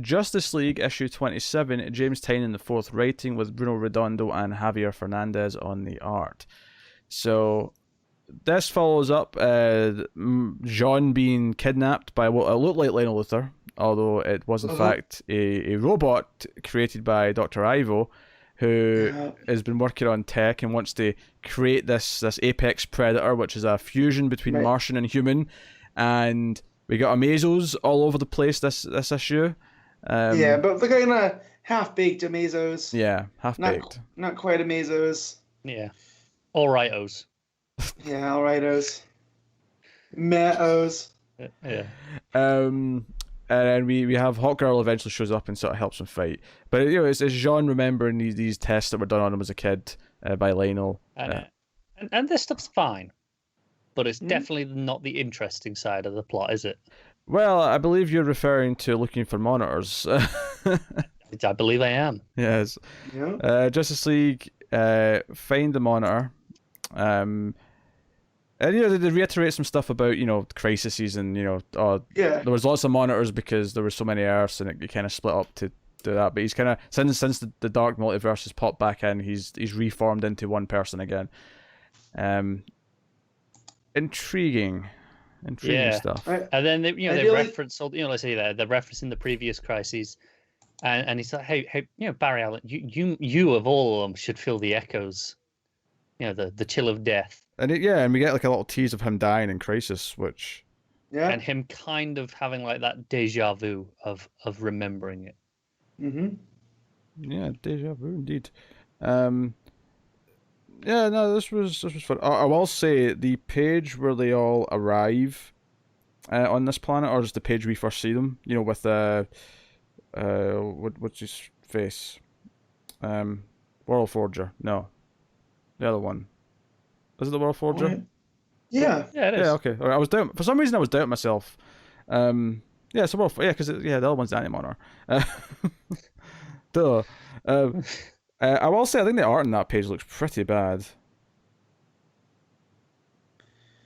Justice League issue 27, James Tynion the fourth writing, with Bruno Redondo and Javier Fernandez on the art. So this follows up Jean being kidnapped by what looked like Lionel Luthor, although it was in fact a robot created by Dr. Ivo, who has been working on tech and wants to create this apex predator, which is a fusion between Martian and human. And we got Amazos all over the place this issue. But they're kind of half-baked Amazos. Yeah, half-baked. Not quite Amazos. Yeah. All rightos. Yeah, all rightos. Meh-os. Yeah. And then we have Hawkgirl eventually shows up and sort of helps him fight. But it's Jean remembering these tests that were done on him as a kid by Lionel. And this stuff's fine, but it's definitely not the interesting side of the plot, is it? Well, I believe you're referring to looking for monitors. I believe I am. Yes. Yeah. Justice League find the monitor. And they reiterate some stuff about crises and there was lots of monitors because there were so many Earths and it kind of split up to do that. But he's kind of since the Dark Multiverse has popped back in, he's reformed into one person again. Intriguing stuff. And then they reference all let's say they're referencing the previous crises, and he's like, hey, Barry Allen, you of all of them should feel the echoes, the chill of death. And and we get like a little tease of him dying in Crisis, which and him kind of having like that deja vu of remembering it. Yeah, deja vu indeed. This was fun. I will say the page where they all arrive on this planet, or is the page we first see them? With what's his face? World Forger. No, the other one. Is it the World Forger? Yeah. Yeah, it is. Yeah, okay. All right, I was doubting, for some reason I was doubting myself. It's the World Forger. Yeah, because the other one's the Anti-Monitor. Duh. I will say I think the art on that page looks pretty bad.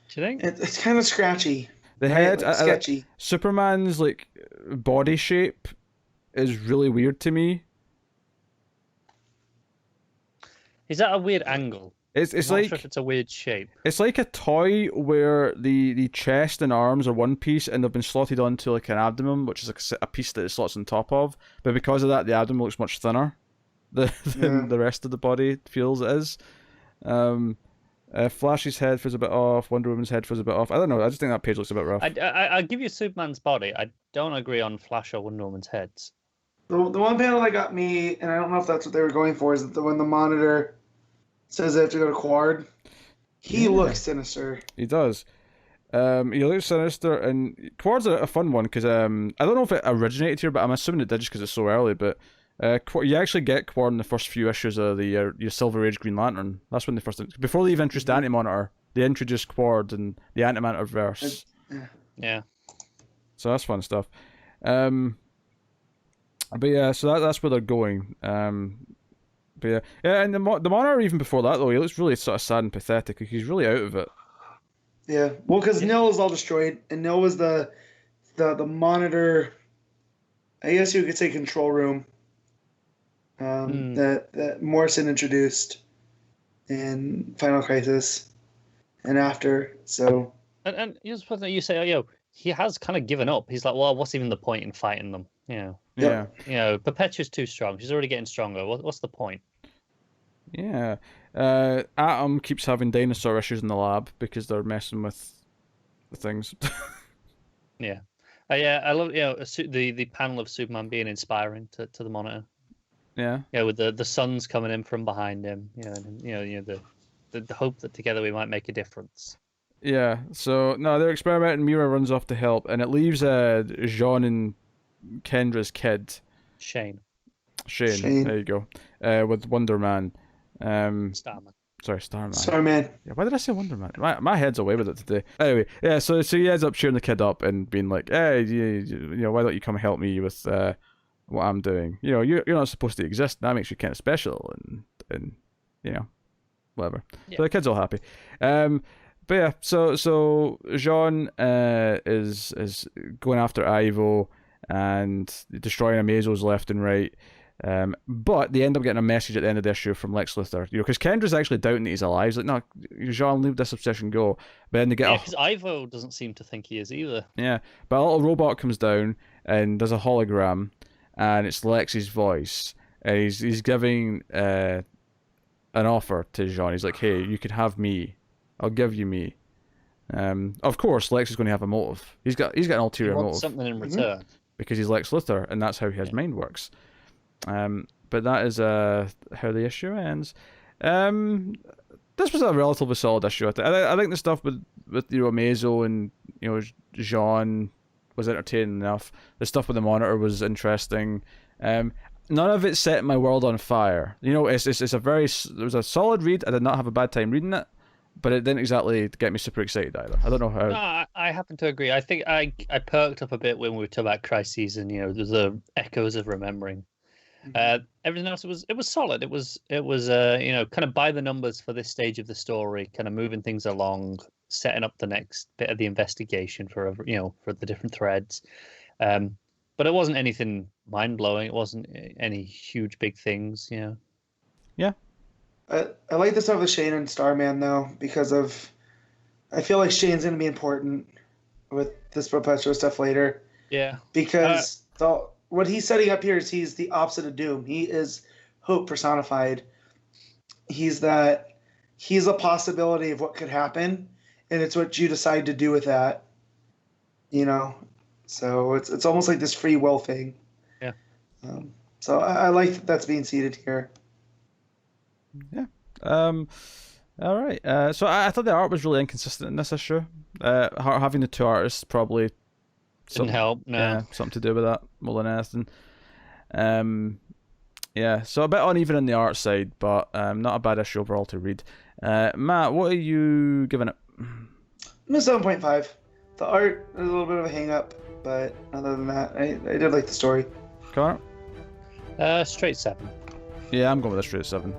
Do you think? It's kind of scratchy. The head, sketchy. Superman's body shape is really weird to me. Is that a weird angle? It's I'm like not sure if it's a weird shape. It's like a toy where the chest and arms are one piece and they've been slotted onto like an abdomen, which is a piece that it slots on top of. But because of that, the abdomen looks much thinner than the rest of the body feels it is. Flash's head feels a bit off. Wonder Woman's head feels a bit off. I don't know. I just think that page looks a bit rough. I give you Superman's body. I don't agree on Flash or Wonder Woman's heads. The one panel that got me, and I don't know if that's what they were going for, is that when the Monitor says they have to go to Quard, he looks sinister. He does. He looks sinister, and Quard's a fun one because I don't know if it originated here, but I'm assuming it did just because it's so early. But you actually get Quard in the first few issues of the your Silver Age Green Lantern. That's when they first, before they even introduced the Anti-Monitor, they introduced Quard and the Anti-Monitor verse. Yeah. So that's fun stuff. But yeah, so that's where they're going. But yeah, and the Monitor even before that though, he looks really sort of sad and pathetic. Like he's really out of it. Yeah, well, because Nil was all destroyed, and Nil was the Monitor. I guess you could say control room. That Morrison introduced in Final Crisis, and after. So. And you're supposed to say, he has kind of given up. He's like, well, what's even the point in fighting them? Yeah. Perpetua's too strong. She's already getting stronger. What's the point? Yeah. Atom keeps having dinosaur issues in the lab because they're messing with the things. Yeah. I love the panel of Superman being inspiring to the Monitor. Yeah. Yeah, with the suns coming in from behind him. The hope that together we might make a difference. Yeah. So no, they're experimenting. Mira runs off to help, and it leaves Jean and Kendra's kid. Shane. There you go. With Wonder Man. Starman. Sorry, Starman. Starman. Yeah, why did I say Wonder Man? My head's away with it today. Anyway, yeah. So he ends up cheering the kid up and being like, "Hey, why don't you come help me with what I'm doing? You're not supposed to exist. That makes you kind of special, and whatever." Yeah. So the kid's all happy. But yeah, so Jean is going after Ivo, and destroying Amazos left and right. But they end up getting a message at the end of the issue from Lex Luthor, because Kendra's actually doubting that he's alive. He's like, no, Jean, leave this obsession go. But then they get because Ivo doesn't seem to think he is either. Yeah, but a little robot comes down and does a hologram, and it's Lex's voice, and he's giving an offer to Jean. He's like, hey, you could have me. I'll give you me. Of course, Lex is going to have a motive. He's got an ulterior motive. Something in return. Because he's Lex Luthor, and that's how his mind works. But that is how the issue ends. This was a relatively solid issue. I think the stuff with Amazo and Jean was entertaining enough. The stuff with the Monitor was interesting. None of it set my world on fire. It was a solid read. I did not have a bad time reading it, but it didn't exactly get me super excited either. I don't know how. No, I happen to agree. I think I perked up a bit when we were talking about Crises and the echoes of remembering. Everything else it was solid. It was kind of by the numbers for this stage of the story, kind of moving things along, setting up the next bit of the investigation for the different threads. But it wasn't anything mind blowing. It wasn't any huge big things. Yeah. I like the stuff with Shane and Starman though, because I feel like Shane's going to be important with this Perpetual stuff later. Yeah. Because what he's setting up here is he's the opposite of Doom. He is hope personified. He's a possibility of what could happen, and it's what you decide to do with that. So it's almost like this free will thing. Yeah. So I like that's being seeded here. Yeah. All right. So I thought the art was really inconsistent in this issue. Having the two artists probably didn't help. No. Yeah, something to do with that more than anything. Yeah. So a bit uneven in the art side, but not a bad issue overall to read. Matt, what are you giving it? I'm a 7.5. The art is a little bit of a hang up, but other than that, I did like the story. Connor? Straight 7. Yeah, I'm going with a straight 7.